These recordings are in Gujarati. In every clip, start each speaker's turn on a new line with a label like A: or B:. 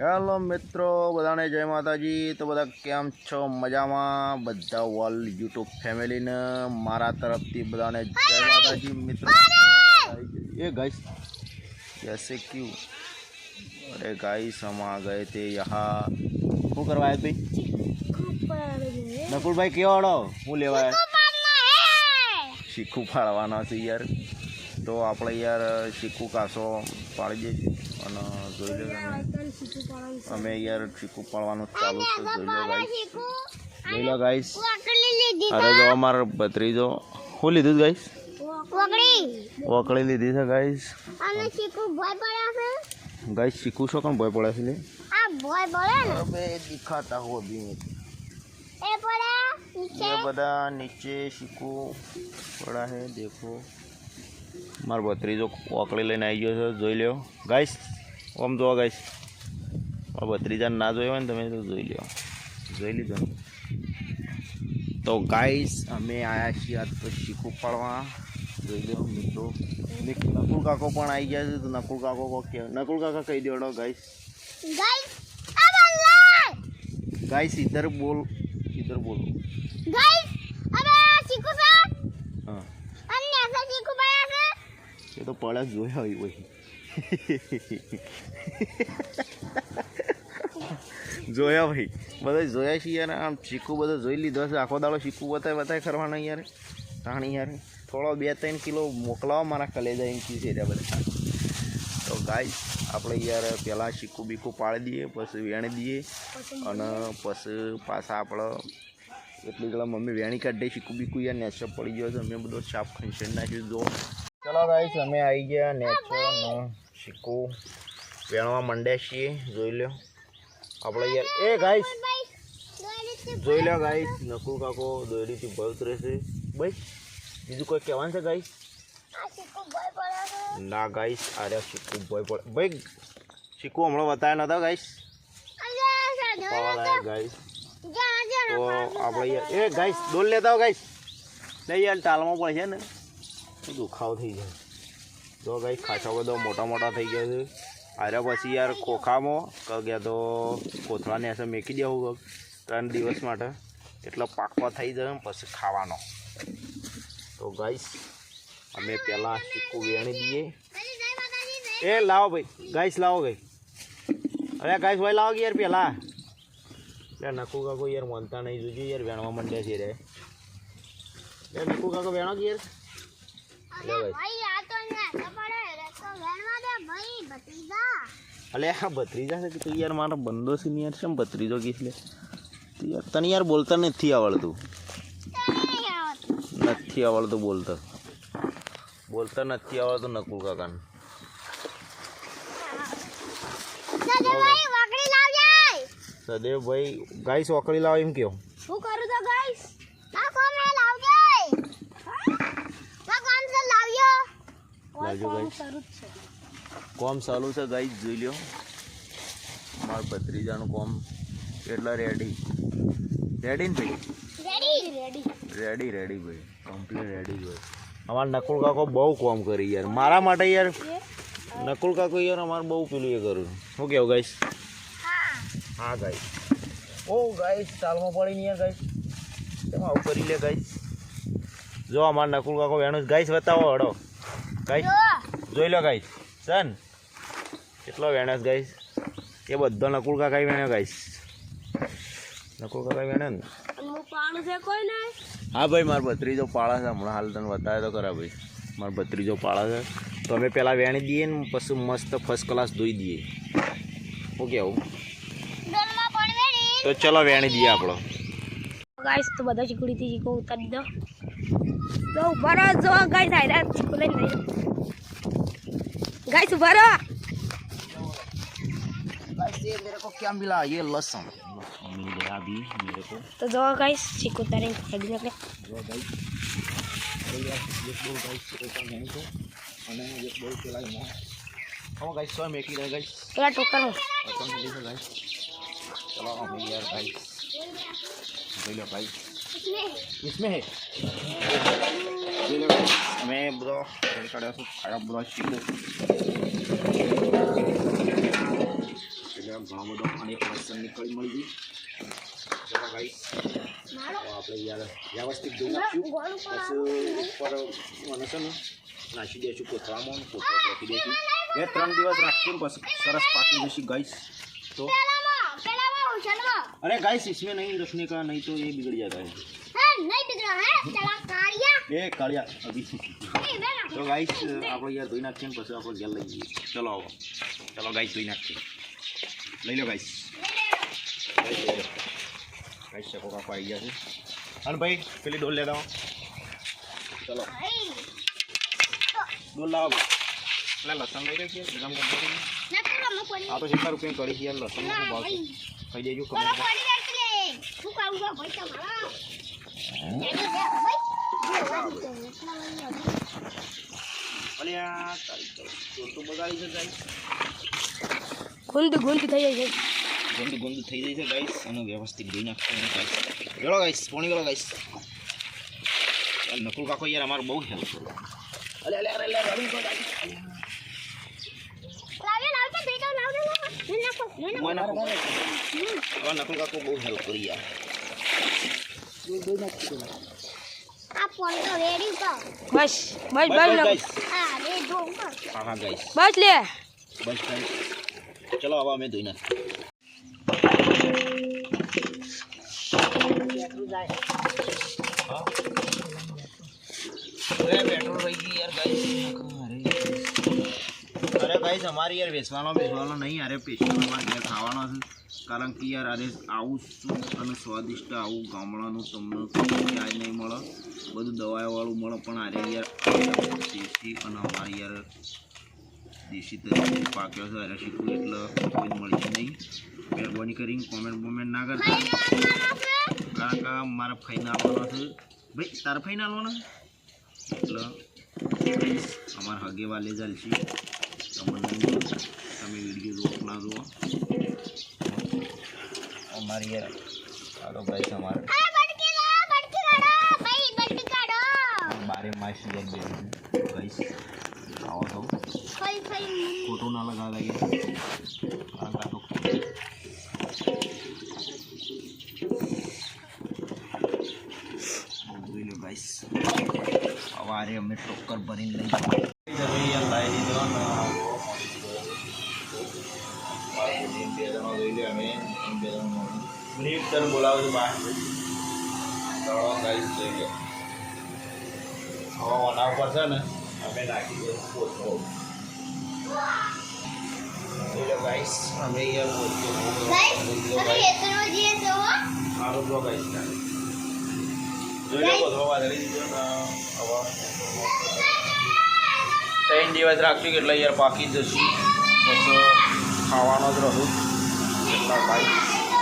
A: હેલો મિત્રો, બધાને જય માતાજી। તો બધા કેમ છો? મજામાં? બધા ઓલ યુટ્યુબ ફેમિલીને મારા તરફથી બધાને જય માતાજી। મિત્રો ये गाइस जैसे क्यों, अरे गाइस हम आ गए थे यहाँ। શું કરવા ભાઈ? નકુલ ભાઈ કેવો હડો? હું લેવા શીખું પાડવાના છે યાર। તો આપણે યાર શીખું કાસો પાડી દઈએ અને જોઈ લે અમે યાર શીખું પાડવાનું ચાલુ છે। જોઈ લો ગાઈસ। અરે જો અમારો ભત્રીજો શું લીધું ગાઈસ? ઓકળી લીધી છે ગાઈસ। गाइस चीकू शो कौन बॉय पड़ा इसलिए
B: बॉय पड़ा ना
A: अबे दिखाता हूँ अभी
B: ए पड़ा नीचे
A: ये बड़ा नीचे चीकू पड़ा है। देखो मार बतरी जो ओकड़ी लेने आई गयो છે જોઈ લ્યો ગાઈસ। ઓમ જો ગાઈસ, આ બત્રીજા ના જોયો ને તમે તો જોઈ લ્યો, જોઈ લીધો ને। તો ગાઈસ અમે આયા છીએ આજ તો ચીકુ પાડવા। જોઈ લો મિત્રો, નકુલ કાકો પણ આવી ગયા છે। તો નકુલ કાકો કે નકુલ કાકા કહી દેડો ગાઈસ।
B: गाइस अब अल्लाह
A: गाइस इधर बोल, इधर बोलो
B: गाइस। अबे चीकू सा
A: हाँ
B: अन्य ऐसा चीकू पाया से
A: ये तो पड़ा जोया हुई वही જોયા ભાઈ બધા જોયા છીએ યાર। આમ ચીકુ બધો જોઈ લીધો છે। આખો દાડો ચીકુ બતાય કરવાનો યાર। તાણી યાર થોડો 2-3 કિલો મોકલાવો મારા કલેજા એમ કી છે બધા। તો ગાઈસ આપણે યાર પહેલાં ચીકુ બીકુ પાડી દઈએ, પછી વેણી દઈએ અને પછી પાછા આપણે એટલી ગળા મમ્મી વેણી કાઢી દે ચીકુ બીકુ યાર। નેચર પડી ગયો છે, અમે બધો સાફ ખંચેરી નાખ્યું। જો ચલો ગાઈસ અમે આવી ગયા નેચર ને ચીકુ વેણવા માંડ્યા છીએ। જોઈ લો આપણે યાર। એ ગાઈસ જોઈ લો ગાઈસ, નકુલ કાકો દોરીથી ભરત રહેશે ભાઈ। બીજું કોઈ કહેવાનું છે ગાઈસ?
B: आ चीकू बॉय पड़ा से
A: ના ગાઈસ આરે ચીકુ બોય પડે ભાઈ। ચીકુ હમણાં બતાવ્યા નતા ગાઈસ,
B: अरे
A: ગાઈસ।
B: जा जा
A: તો આપણે યાર એ ગાઈસ ડોલ લેતા હો ગાઈસ। નહીં યાર ટાલમાં પડશે ને તો દુખાવો થઈ જાય। જો ગાઈસ ખાસા બધો મોટા મોટા થઈ ગયા છે। આર્યા પછી યાર ખોખામાં ગયા તો કોથળાને એસે મેકી દેવું 3 દિવસ માટે, એટલો પાકવા થઈ જાય પછી ખાવાનો। તો ગાઈસ અમે પહેલાં ચીકુ વેણી દઈએ। એ લાવો ભાઈ ગાઈસ, લાવો ગઈ। અરે ગાઈસ ભાઈ લાવો યાર પહેલાં। એટલે નકુ કાકો યાર માનતા નહીં, જોજો યાર વેણવા માંડ્યા છે રે। એટલે નકુ કાકો વેણો કે યાર લે ભાઈ।
B: भाई आ तो ना पड़ा है तो वेणवा दे भाई भतीजा।
A: अरे हाँ भत्रीजा से तो यार मारा बंदो से नहीं यार शम भत्रीजो की इसलिए तो यार तनी यार बोलता नहीं आवड़तू नहीं आवड़तू बोलता बोलता नहीं आवड़तू नकुल काका ने।
B: सदेव भाई वकड़ी लाव जाय।
A: सदेव भाई गाइस ओकड़ी लाव एम क्यों
B: હું કરું તો ગાઈસ આ કોમ મે લાવ જાય આ કોમ સે લાવ્યો
A: લાવજો ગાઈસ। કોમ ચાલુ છે ગાઈસ, જોઈ લ્યો મારા ભત્રીજાનું કોમ કેટલા રેડી રેડી ને ભાઈ?
B: રેડી
A: રેડી રેડી ભાઈ, કમ્પ્લીટ રેડી ભાઈ। અમારા નકુલ કાકો બહુ કોમ કરી યાર મારા માટે યાર। નકુલ કાકો યાર અમારે બહુ પેલું એ કર્યું। શું કેવું ગાઈસ?
B: હા
A: હા ગાઈસ। ઓ ગાઈસ ચાલમાં પડી ને યાર ગાઈસ, તેમાં આવું કરી લે ગાઈસ। જો અમારા નકુલ કાકો વેણું ગાઈસ બતાવો હડો ગાઈસ, જોઈ લો ગાઈસ। સન કેટલો વેણસ ગાઈસ, એ બધો નકુલ કાકા વેણ્યો ગાઈસ। નકુલ કાકા વેણે ને
B: હું પાણું છે કોઈ નહીં।
A: હા ભાઈ મારો ભત્રીજો પાળા છે, હમણાં હાલ તને બતાવે તો ખરા ભાઈ। મારો ભત્રીજો પાળા છે તો અમે પહેલાં વેણી દઈએ ને પછી મસ્ત ફર્સ્ટ ક્લાસ ધોઈ દઈએ। શું કહેવું?
B: ડોલમાં પણ વેડી
A: તો ચલો વેણી દઈએ આપણો।
B: ગાઈસ તો બધા ચીકુડીથી ચીકુ ઉતારી દો તો ઉભા રહો। જો ગાઈસ આયરા ચીકુ લઈને લઈ गाइस उभा रहो।
A: गाइस ये मेरे को क्या मिला? ये लहसुन मिल गया अभी मेरे को।
B: तो जो गाइस चीकू तारे हेड में
A: जो गाइस ये बोल गाइस का नहीं तो અને એક બોલ પેલા ના हम गाइस सो मेकी रहे गाइस
B: तेरा टोकन
A: अपन मिली है गाइस। चलो हम यार गाइस ले लो गाइस, इसमें है ले लो गाइस। मैं ब्रो खड़ा सो खड़ा ब्रो चीकू ઘણો બધો અને એક લસણની કળી મળી ગઈ. ચલો ગાઈસ આપણે યાર વ્યવસ્થિત જોઈ નાખ્યું. બસ ઉપર મને છે ને નાખી દઈશું કોથળામાં, કોથળા નાખી દઈશું. 2-3 દિવસ રાખીશું પછી સરસ પાકી જશે ગાઈસ. तो अरे गाइस इसमें नहीं रखने का, नहीं तो ये बिगड़ जाता है.
B: नहीं बिगड़ा है, चला कालिया
A: ये कालिया अभी. तो गाइस आप यार धोई नाखिए ने પછી આપણે ઘેર લઈ જઈએ. ચલો ચલો ગાઈસ ધોઈ નાખીએ. લઈ લો ગાઈસ. ગાઈસ શકો કાપા આવી ગયા છે. અને ભાઈ પેલી ડોલ લેતા આવો. ચલો ડોલ લાવો. એટલે લસણ લઈ લઈએ ગરમ કરી દઈએ. આ તો 70 રૂપિયા કરી છે યાર લસણ નો ભાવ છે. ખાઈ દેજો કમેન્ટ
B: શું કાવું ભાઈ તમારા
A: અલ્યા તારી તો બગાડી છે ગાઈસ.
B: ગુંદ થઈ જાય છે,
A: ગુંદ થઈ જાય છે ગાઈસ. અને વ્યવસ્થિત ધોઈ નાખવાનું ગાઈસ. ગળો ગાઈસ પાણી ગળો ગાઈસ. નકુલ કાકો યાર અમારું બહુ હેલ્પ કરે. અલે અલે અલે રવિ કો ગાઈસ. નકુલ કાકો બહુ હેલ્પ કરી યાર.
B: બસ
A: હા ગાઈસ
B: બસ લે
A: બસ ગાઈસ. ચલો હવે અમે ધોઈ નાખીએ. पेट्रोल रही यार गाइस. अरे गाइस हमारी यार बेचवानो नहीं अरे पेशल हमारे घर खावानो છે. કારણ કે યાર અરે આવું શુદ્ધ અને સ્વાદિષ્ટ આવું ગામડાનું તમને ક્યાંય નહીં મળે. બધું દવાવાળું મળે પણ અરે યાર દેશી અને અમારી યાર દેશી તરીકે પાક્યો છે. અરે શીખવું એટલે કોઈ મળશે નહીં. મહેરબાની કરીને કોમેન્ટ ના કરતા. કારણ કે મારા ફાઈને આવવાનો છે ભાઈ. તારા ફાઈને આવવાનો એટલે અમારા હગે વાલે ચાલશે. તમે વિડીયો જુઓ ના જુઓ અમારી યાર ચાલો ભાઈ તમારે બારે માસી યાર ભાઈ આવો તો ફોટો ના લગાવે ગાઈસ. સવારે અમે ટોકર ભરીને લઈ યાર લાવી દીધો ને બે જણો જોઈ લે. અમે બે જણો મિનિટ બોલાવો છો બહાર ગાઈસ જોઈ લે. હવે ઓના ઉપર છે ને અમે નાખી દઈએ પોચો. જોઈ લો ગાઈસ અમે યાર પોચો સારું જો ગાઈસ જોઈ લો પોચો વાદળી દીધો ને. હવે 3 દિવસ રાખશું એટલે યાર પાકી જશે. પછી ખાવાનો જ રહું એટલા ભાઈ.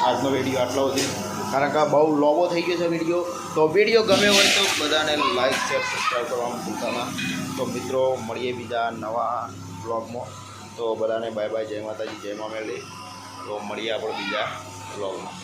A: આજનો વિડીયો આટલો છે કારણ કે બહુ લોબો થઈ ગયો છે વિડીયો. તો વિડીયો ગમે હોય તો બધાને લાઈક શેર સબસ્ક્રાઈબ કરવાનું ભૂલતા ના. તો મિત્રો મળીએ બીજા નવા બ્લોગમાં. તો બધાને બાય બાય. જય માતાજી જય મા મેળી. તો મળીએ આપણે બીજા બ્લોગમાં.